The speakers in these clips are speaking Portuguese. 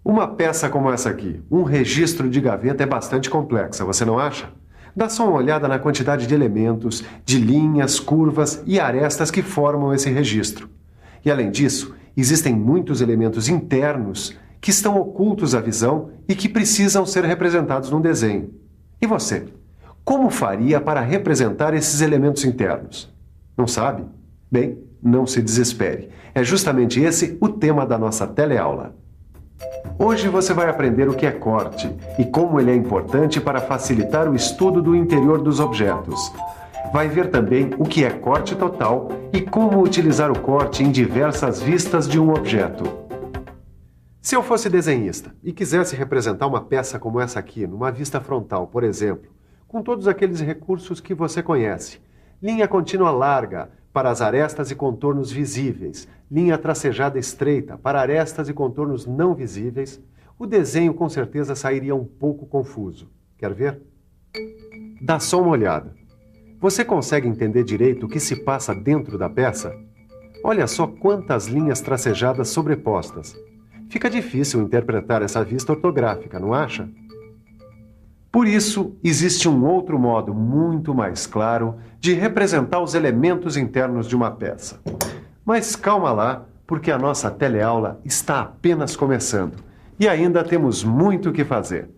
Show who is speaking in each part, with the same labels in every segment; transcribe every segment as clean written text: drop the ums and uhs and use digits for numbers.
Speaker 1: Uma peça como essa aqui, um registro de gaveta, é bastante complexa, você não acha? Dá só uma olhada na quantidade de elementos, de linhas, curvas e arestas que formam esse registro. E além disso, existem muitos elementos internos que estão ocultos à visão e que precisam ser representados num desenho. E você? Como faria para representar esses elementos internos? Não sabe? Bem, não se desespere. É justamente esse o tema da nossa teleaula. Hoje você vai aprender o que é corte e como ele é importante para facilitar o estudo do interior dos objetos. Vai ver também o que é corte total e como utilizar o corte em diversas vistas de um objeto. Se eu fosse desenhista e quisesse representar uma peça como essa aqui, numa vista frontal, por exemplo, com todos aqueles recursos que você conhece, linha contínua larga para as arestas e contornos visíveis, linha tracejada estreita para arestas e contornos não visíveis, o desenho com certeza sairia um pouco confuso. Quer ver? Dá só uma olhada. Você consegue entender direito o que se passa dentro da peça? Olha só quantas linhas tracejadas sobrepostas. Fica difícil interpretar essa vista ortográfica, não acha? Por isso, existe um outro modo muito mais claro de representar os elementos internos de uma peça. Mas calma lá, porque a nossa teleaula está apenas começando e ainda temos muito o que fazer.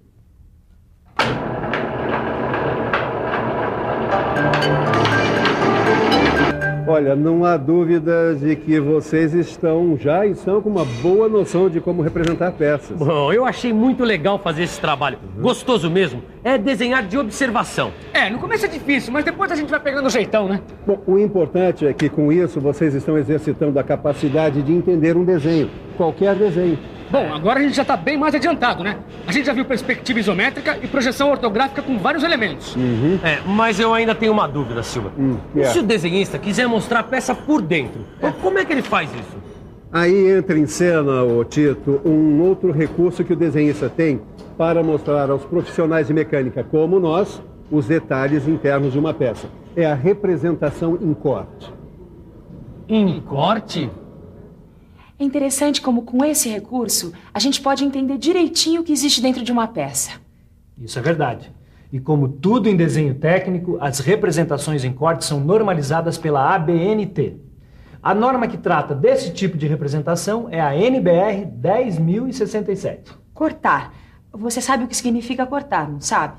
Speaker 2: Olha, não há dúvida de que vocês estão com uma boa noção de como representar peças.
Speaker 3: Bom, eu achei muito legal fazer esse trabalho. Gostoso mesmo. É desenhar de observação.
Speaker 4: No começo é difícil, mas depois a gente vai pegando o jeitão, né?
Speaker 2: Bom, o importante é que com isso vocês estão exercitando a capacidade de entender um desenho, qualquer desenho.
Speaker 4: Bom, agora a gente já está bem mais adiantado, né? A gente já viu perspectiva isométrica e projeção ortográfica com vários elementos.
Speaker 3: Mas eu ainda tenho uma dúvida, Silva. E se o desenhista quiser mostrar a peça por dentro, como é que ele faz isso?
Speaker 2: Aí entra em cena, ô Tito, um outro recurso que o desenhista tem para mostrar aos profissionais de mecânica, como nós, os detalhes internos de uma peça. É a representação em corte.
Speaker 3: Em corte?
Speaker 5: É interessante como com esse recurso a gente pode entender direitinho o que existe dentro de uma peça.
Speaker 6: Isso é verdade. E como tudo em desenho técnico, as representações em corte são normalizadas pela ABNT. A norma que trata desse tipo de representação é a NBR 10.067.
Speaker 5: Cortar. Você sabe o que significa cortar, não sabe?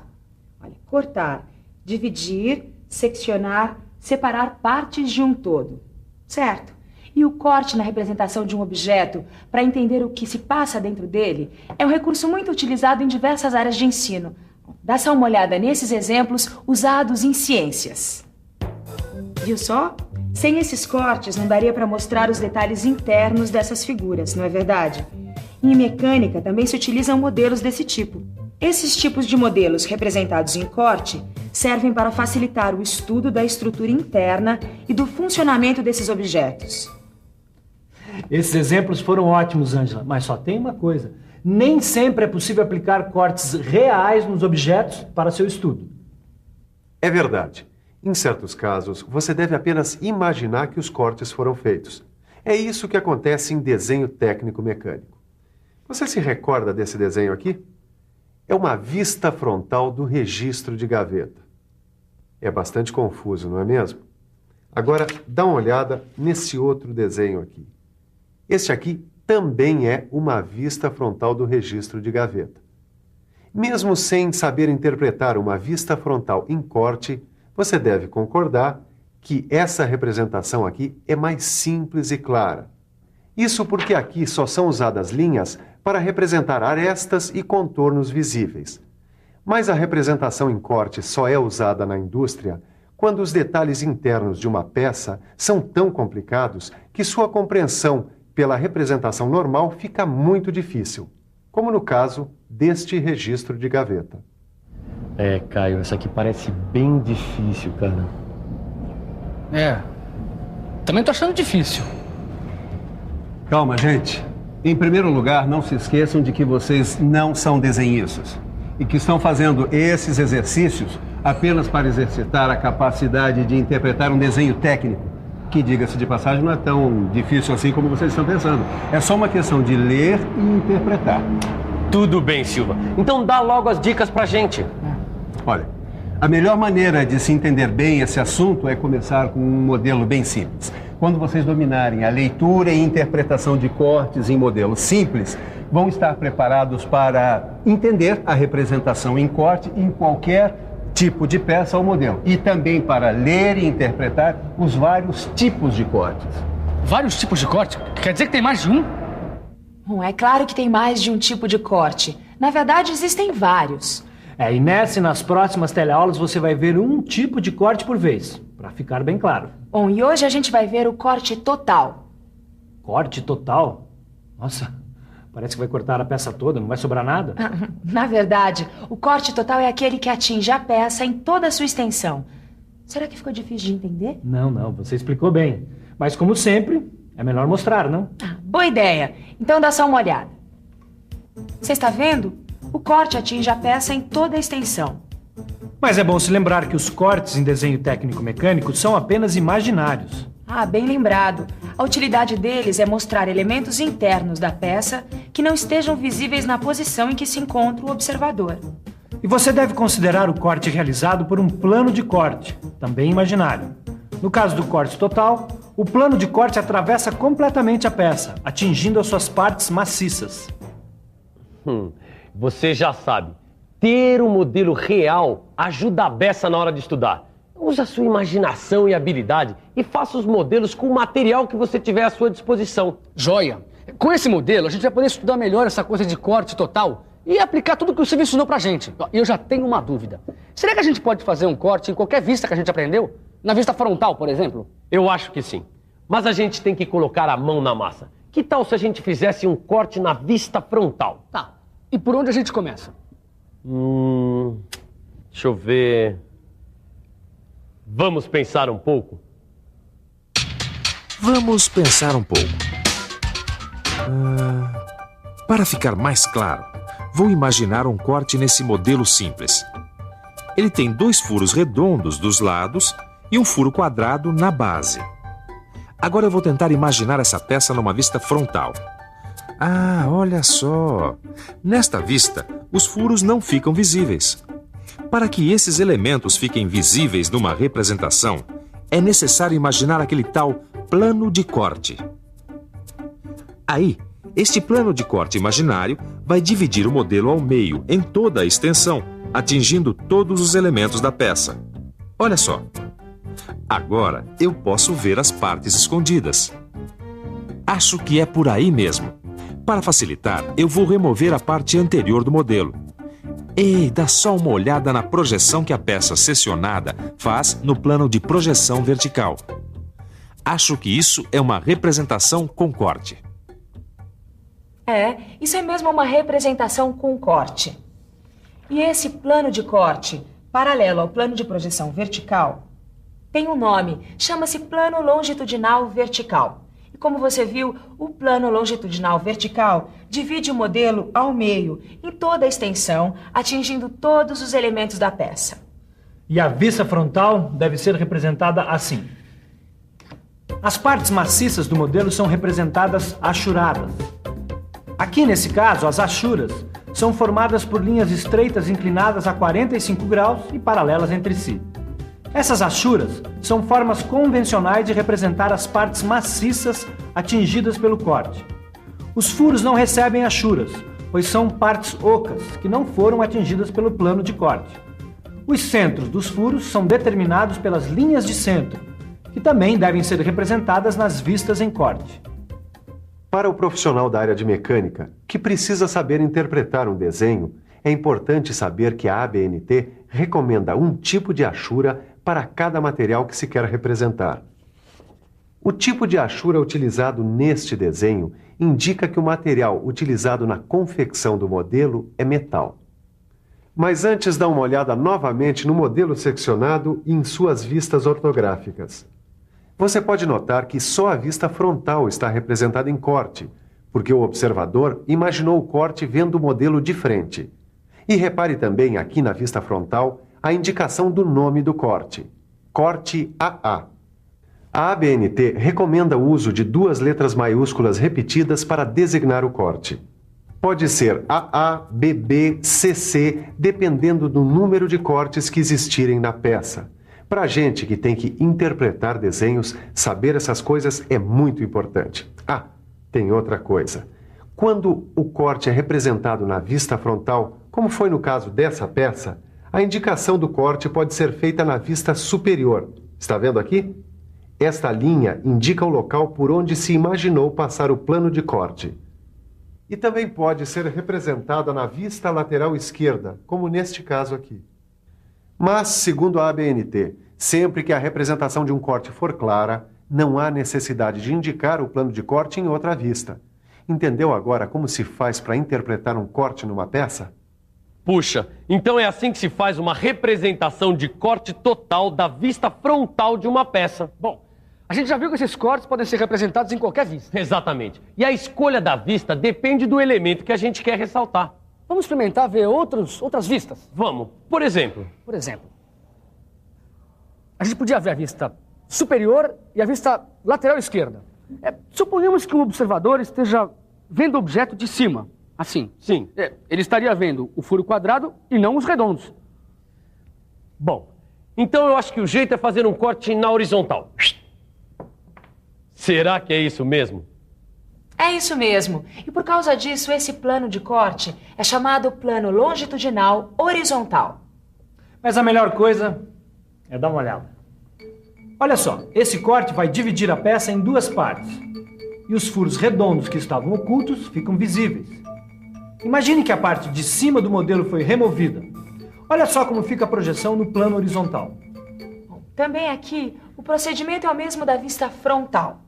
Speaker 5: Olha, cortar, dividir, seccionar, separar partes de um todo. Certo? E o corte na representação de um objeto, para entender o que se passa dentro dele, é um recurso muito utilizado em diversas áreas de ensino. Dá só uma olhada nesses exemplos usados em ciências. Viu só? Sem esses cortes, não daria para mostrar os detalhes internos dessas figuras, não é verdade? Em mecânica, também se utilizam modelos desse tipo. Esses tipos de modelos representados em corte servem para facilitar o estudo da estrutura interna e do funcionamento desses objetos.
Speaker 6: Esses exemplos foram ótimos, Ângela, mas só tem uma coisa. Nem sempre é possível aplicar cortes reais nos objetos para seu estudo.
Speaker 1: É verdade. Em certos casos, você deve apenas imaginar que os cortes foram feitos. É isso que acontece em desenho técnico mecânico. Você se recorda desse desenho aqui? É uma vista frontal do registro de gaveta. É bastante confuso, não é mesmo? Agora, dá uma olhada nesse outro desenho aqui. Este aqui também é uma vista frontal do registro de gaveta. Mesmo sem saber interpretar uma vista frontal em corte, você deve concordar que essa representação aqui é mais simples e clara. Isso porque aqui só são usadas linhas para representar arestas e contornos visíveis. Mas a representação em corte só é usada na indústria quando os detalhes internos de uma peça são tão complicados que sua compreensão pela representação normal fica muito difícil, como no caso deste registro de gaveta.
Speaker 3: Caio, essa aqui parece bem difícil, cara.
Speaker 4: Também tô achando difícil.
Speaker 2: Calma, gente. Em primeiro lugar, não se esqueçam de que vocês não são desenhistas e que estão fazendo esses exercícios apenas para exercitar a capacidade de interpretar um desenho técnico. que, diga-se de passagem, não é tão difícil assim como vocês estão pensando. É só uma questão de ler e interpretar.
Speaker 3: Tudo bem, Silva. Então dá logo as dicas pra gente.
Speaker 2: Olha, a melhor maneira de se entender bem esse assunto é começar com um modelo bem simples. Quando vocês dominarem a leitura e interpretação de cortes em modelos simples, vão estar preparados para entender a representação em corte em qualquer tipo de peça ou modelo. E também para ler e interpretar os vários tipos de cortes.
Speaker 4: Vários tipos de corte? Quer dizer que tem mais de um?
Speaker 5: Bom, é claro que tem mais de um tipo de corte. Na verdade, existem vários.
Speaker 6: E nessa e nas próximas teleaulas você vai ver um tipo de corte por vez, para ficar bem claro.
Speaker 5: Bom, e hoje a gente vai ver o corte total.
Speaker 6: Corte total? Nossa, parece que vai cortar a peça toda, não vai sobrar nada.
Speaker 5: Na verdade, o corte total é aquele que atinge a peça em toda a sua extensão. Será que ficou difícil de entender?
Speaker 6: Não, você explicou bem. Mas como sempre, é melhor mostrar, não?
Speaker 5: Boa ideia. Então dá só uma olhada. Você está vendo? O corte atinge a peça em toda a extensão.
Speaker 6: Mas é bom se lembrar que os cortes em desenho técnico-mecânico são apenas imaginários.
Speaker 5: Bem lembrado. A utilidade deles é mostrar elementos internos da peça que não estejam visíveis na posição em que se encontra o observador.
Speaker 6: E você deve considerar o corte realizado por um plano de corte, também imaginário. No caso do corte total, o plano de corte atravessa completamente a peça, atingindo as suas partes maciças.
Speaker 3: Você já sabe, ter um modelo real ajuda a beça na hora de estudar. Use a sua imaginação e habilidade e faça os modelos com o material que você tiver à sua disposição.
Speaker 4: Joia! Com esse modelo, a gente vai poder estudar melhor essa coisa de corte total e aplicar tudo que o Silvio ensinou pra gente. E eu já tenho uma dúvida. Será que a gente pode fazer um corte em qualquer vista que a gente aprendeu? Na vista frontal, por exemplo?
Speaker 3: Eu acho que sim. Mas a gente tem que colocar a mão na massa. Que tal se a gente fizesse um corte na vista frontal?
Speaker 4: Tá. E por onde a gente começa?
Speaker 3: Deixa eu ver... Vamos pensar um pouco?
Speaker 7: Vamos pensar um pouco. Para ficar mais claro, vou imaginar um corte nesse modelo simples. Ele tem 2 furos redondos dos lados e um furo quadrado na base. Agora eu vou tentar imaginar essa peça numa vista frontal. Olha só! Nesta vista, os furos não ficam visíveis. Para que esses elementos fiquem visíveis numa representação, é necessário imaginar aquele tal plano de corte. Aí, este plano de corte imaginário vai dividir o modelo ao meio, em toda a extensão, atingindo todos os elementos da peça. Olha só! Agora eu posso ver as partes escondidas. Acho que é por aí mesmo. Para facilitar, eu vou remover a parte anterior do modelo. Dá só uma olhada na projeção que a peça seccionada faz no plano de projeção vertical. Acho que isso é uma representação com corte.
Speaker 5: Isso é mesmo uma representação com corte. E esse plano de corte, paralelo ao plano de projeção vertical, tem um nome, chama-se plano longitudinal vertical. E como você viu, o plano longitudinal vertical divide o modelo ao meio, em toda a extensão, atingindo todos os elementos da peça.
Speaker 6: E a vista frontal deve ser representada assim. As partes maciças do modelo são representadas achuradas. Aqui, nesse caso, as achuras são formadas por linhas estreitas inclinadas a 45 graus e paralelas entre si. Essas achuras são formas convencionais de representar as partes maciças atingidas pelo corte. Os furos não recebem achuras, pois são partes ocas que não foram atingidas pelo plano de corte. Os centros dos furos são determinados pelas linhas de centro, que também devem ser representadas nas vistas em corte.
Speaker 1: Para o profissional da área de mecânica, que precisa saber interpretar um desenho, é importante saber que a ABNT recomenda um tipo de achura para cada material que se quer representar. O tipo de achura utilizado neste desenho indica que o material utilizado na confecção do modelo é metal. Mas antes, dá uma olhada novamente no modelo seccionado e em suas vistas ortográficas. Você pode notar que só a vista frontal está representada em corte, porque o observador imaginou o corte vendo o modelo de frente. E repare também aqui na vista frontal a indicação do nome do corte. Corte AA. A ABNT recomenda o uso de 2 letras maiúsculas repetidas para designar o corte. Pode ser AA, BB, CC, dependendo do número de cortes que existirem na peça. Para a gente que tem que interpretar desenhos, saber essas coisas é muito importante. Ah, tem outra coisa. Quando o corte é representado na vista frontal, como foi no caso dessa peça, a indicação do corte pode ser feita na vista superior. Está vendo aqui? Esta linha indica o local por onde se imaginou passar o plano de corte. E também pode ser representada na vista lateral esquerda, como neste caso aqui. Mas, segundo a ABNT, sempre que a representação de um corte for clara, não há necessidade de indicar o plano de corte em outra vista. Entendeu agora como se faz para interpretar um corte numa peça?
Speaker 3: Puxa, então é assim que se faz uma representação de corte total da vista frontal de uma peça.
Speaker 4: Bom, a gente já viu que esses cortes podem ser representados em qualquer vista.
Speaker 3: Exatamente. E a escolha da vista depende do elemento que a gente quer ressaltar.
Speaker 4: Vamos experimentar ver outras vistas?
Speaker 3: Vamos. Por exemplo,
Speaker 4: a gente podia ver a vista superior e a vista lateral esquerda. Suponhamos que um observador esteja vendo o objeto de cima, assim.
Speaker 3: Sim.
Speaker 4: Ele estaria vendo o furo quadrado e não os redondos.
Speaker 3: Bom, então eu acho que o jeito é fazer um corte na horizontal. Será que é isso mesmo?
Speaker 5: É isso mesmo. E por causa disso, esse plano de corte é chamado plano longitudinal horizontal.
Speaker 6: Mas a melhor coisa é dar uma olhada. Olha só, esse corte vai dividir a peça em 2 partes. E os furos redondos que estavam ocultos ficam visíveis. Imagine que a parte de cima do modelo foi removida. Olha só como fica a projeção no plano horizontal.
Speaker 5: Também aqui, o procedimento é o mesmo da vista frontal.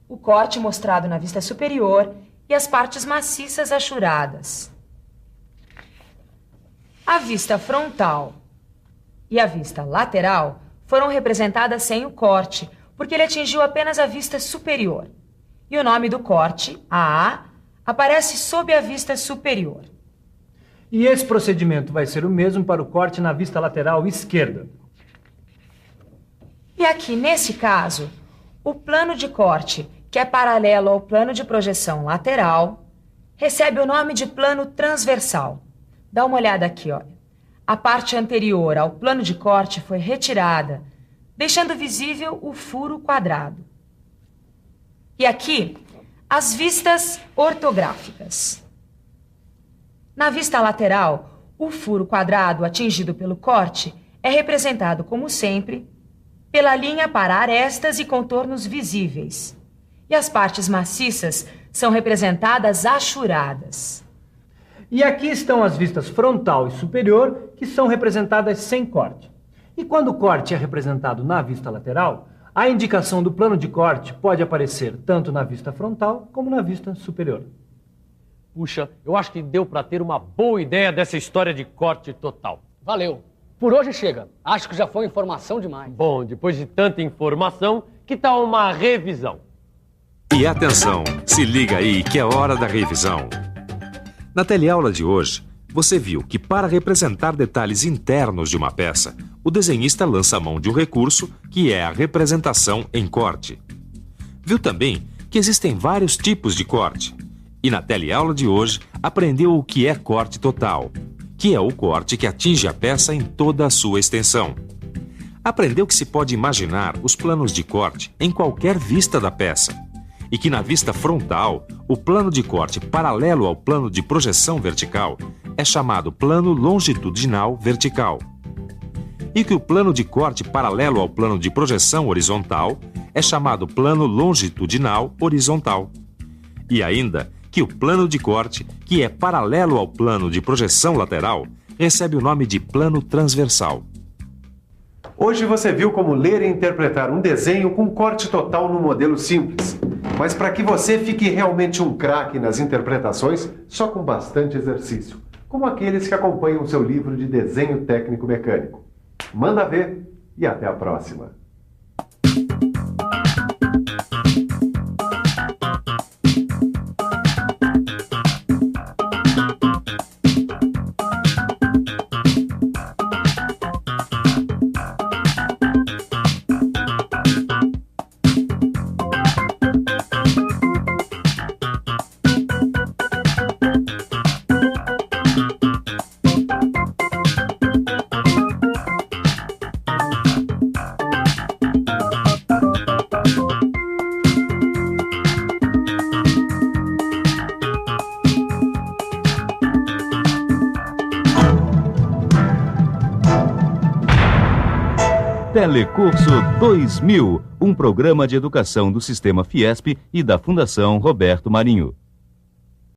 Speaker 5: O corte mostrado na vista superior e as partes maciças achuradas. A vista frontal e a vista lateral foram representadas sem o corte, porque ele atingiu apenas a vista superior. E o nome do corte, AA, aparece sob a vista superior.
Speaker 6: E esse procedimento vai ser o mesmo para o corte na vista lateral esquerda.
Speaker 5: E aqui, nesse caso, o plano de corte, que é paralelo ao plano de projeção lateral, recebe o nome de plano transversal. Dá uma olhada aqui, olha. A parte anterior ao plano de corte foi retirada, deixando visível o furo quadrado. E aqui, as vistas ortográficas. Na vista lateral, o furo quadrado atingido pelo corte é representado, como sempre, pela linha para arestas e contornos visíveis. E as partes maciças são representadas achuradas.
Speaker 6: E aqui estão as vistas frontal e superior, que são representadas sem corte. E quando o corte é representado na vista lateral, a indicação do plano de corte pode aparecer tanto na vista frontal como na vista superior.
Speaker 3: Puxa, eu acho que deu para ter uma boa ideia dessa história de corte total.
Speaker 4: Valeu. Por hoje chega. Acho que já foi informação demais.
Speaker 3: Bom, depois de tanta informação, que tal uma revisão?
Speaker 7: E atenção, se liga aí que é hora da revisão. Na teleaula de hoje, você viu que para representar detalhes internos de uma peça, o desenhista lança a mão de um recurso que é a representação em corte. Viu também que existem vários tipos de corte. E na teleaula de hoje, aprendeu o que é corte total, que é o corte que atinge a peça em toda a sua extensão. Aprendeu que se pode imaginar os planos de corte em qualquer vista da peça. E que na vista frontal, o plano de corte paralelo ao plano de projeção vertical é chamado plano longitudinal vertical. E que o plano de corte paralelo ao plano de projeção horizontal é chamado plano longitudinal horizontal. E ainda que o plano de corte, que é paralelo ao plano de projeção lateral, recebe o nome de plano transversal.
Speaker 1: Hoje você viu como ler e interpretar um desenho com corte total no modelo simples. Mas para que você fique realmente um craque nas interpretações, só com bastante exercício, como aqueles que acompanham o seu livro de desenho técnico mecânico. Manda ver e até a próxima!
Speaker 8: Telecurso 2000, um programa de educação do Sistema Fiesp e da Fundação Roberto Marinho.